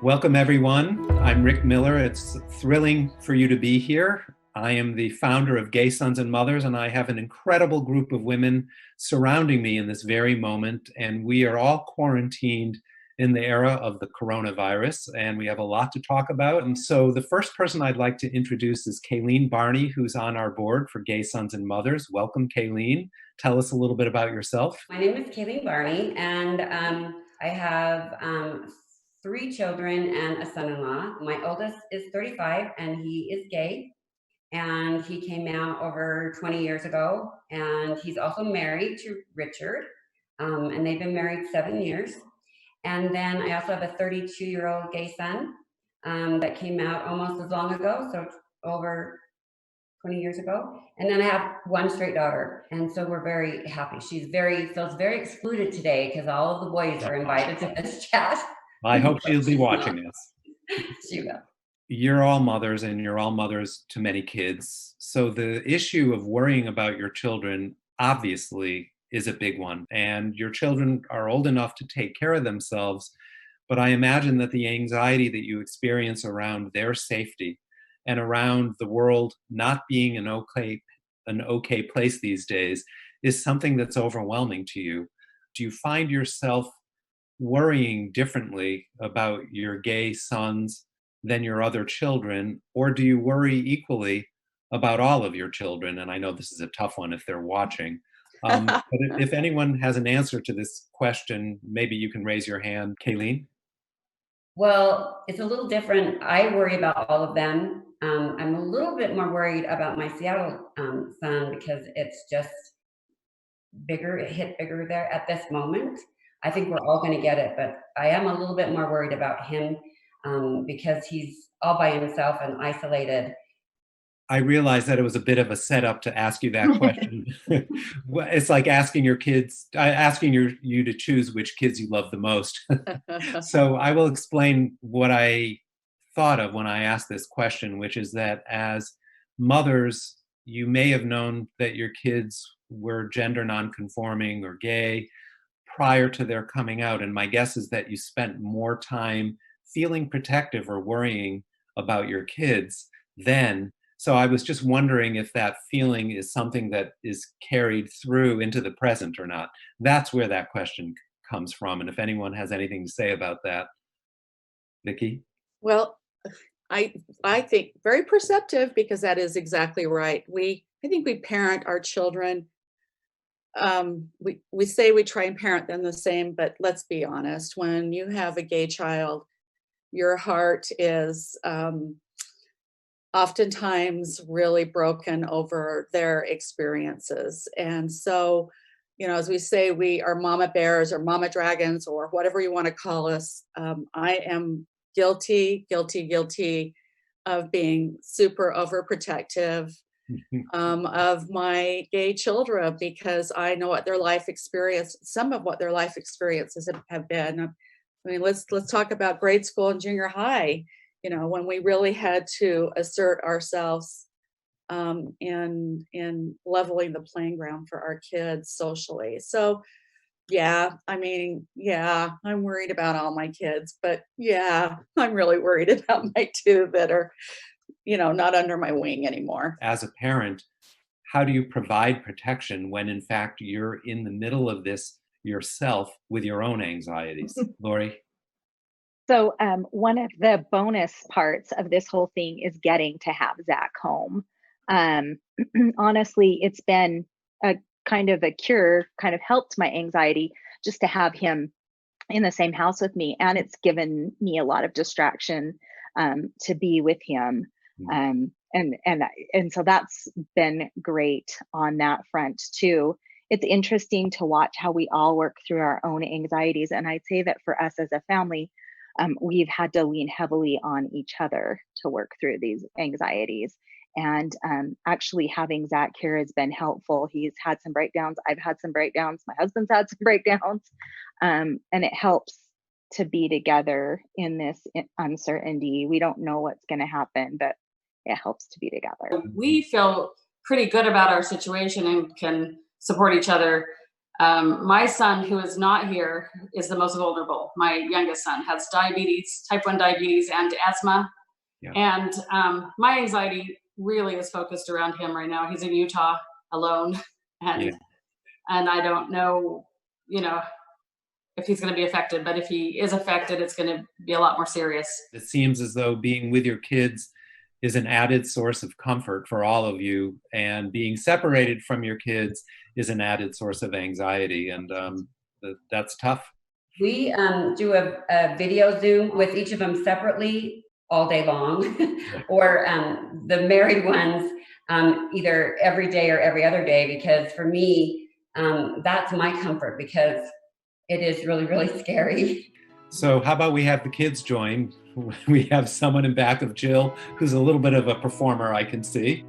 Welcome, everyone. I'm Rick Miller. It's thrilling for you to be here. I am the founder of Gay Sons and Mothers, and I have an incredible group of women surrounding me in this very moment. And we are all quarantined in the era of the coronavirus, and we have a lot to talk about. And so the first person I'd like to introduce is Kayleen Barney, who's on our board for Gay Sons and Mothers. Welcome, Kayleen. Tell us a little bit about yourself. My name is Kayleen Barney, and I have three children and a son-in-law. My oldest is 35, and he is gay, and he came out over 20 years ago, and he's also married to Richard, and they've been married 7 years. And then I also have a 32-year-old gay son that came out almost as long ago, so over 20 years ago. And then I have one straight daughter. And so we're very happy. Feels very excluded today because all of the boys are invited to this chat. I hope she'll be watching this. She will. You're all mothers, and you're all mothers to many kids. So the issue of worrying about your children obviously is a big one. And your children are old enough to take care of themselves. But I imagine that the anxiety that you experience around their safety and around the world not being an okay place these days is something that's overwhelming to you. Do you find yourself worrying differently about your gay sons than your other children, or do you worry equally about all of your children? And I know this is a tough one if they're watching. But if anyone has an answer to this question, maybe you can raise your hand. Kayleen? Well, it's a little different. I worry about all of them. I'm a little bit more worried about my Seattle son because it's just bigger. It hit bigger there at this moment. I think we're all going to get it, but I am a little bit more worried about him because he's all by himself and isolated. I realized that it was a bit of a setup to ask you that question. It's like asking your kids, you to choose which kids you love the most. So I will explain what I thought of when I asked this question, which is that as mothers, you may have known that your kids were gender nonconforming or gay prior to their coming out. And my guess is that you spent more time feeling protective or worrying about your kids then. So I was just wondering if that feeling is something that is carried through into the present or not. That's where that question comes from. And if anyone has anything to say about that, Vicky? Well, I think very perceptive because that is exactly right. I think we parent our children. We say we try and parent them the same, but let's be honest. When you have a gay child, your heart is oftentimes really broken over their experiences. And so, as we say, we are mama bears or mama dragons or whatever you want to call us. I am guilty of being super overprotective of my gay children because I know what their life experience, some of what their life experiences have been. I mean, let's talk about grade school and junior high. When we really had to assert ourselves in leveling the playing ground for our kids socially. So, I'm worried about all my kids, but I'm really worried about my two that are, not under my wing anymore. As a parent, how do you provide protection when in fact you're in the middle of this yourself with your own anxieties? Lori? So one of the bonus parts of this whole thing is getting to have Zach home. Honestly, it's been a kind of a cure, kind of helped my anxiety just to have him in the same house with me. And it's given me a lot of distraction to be with him. And so that's been great on that front too. It's interesting to watch how we all work through our own anxieties. And I'd say that for us as a family, we've had to lean heavily on each other to work through these anxieties. And actually having Zach here has been helpful. He's had some breakdowns. I've had some breakdowns. My husband's had some breakdowns. And it helps to be together in this uncertainty. We don't know what's going to happen, but it helps to be together. We feel pretty good about our situation and can support each other My son, who is not here, is the most vulnerable. My youngest son has diabetes, type 1 diabetes, and asthma. Yeah. And my anxiety really is focused around him right now. He's in Utah alone, and Yeah. and I don't know, if he's going to be affected. But if he is affected, it's going to be a lot more serious. It seems as though being with your kids is an added source of comfort for all of you, and being separated from your kids is an added source of anxiety, and that's tough. We do a video Zoom with each of them separately all day long, or the married ones either every day or every other day, because for me, that's my comfort, because it is really, really scary. So how about we have the kids join? We have someone in back of Jill who's a little bit of a performer, I can see.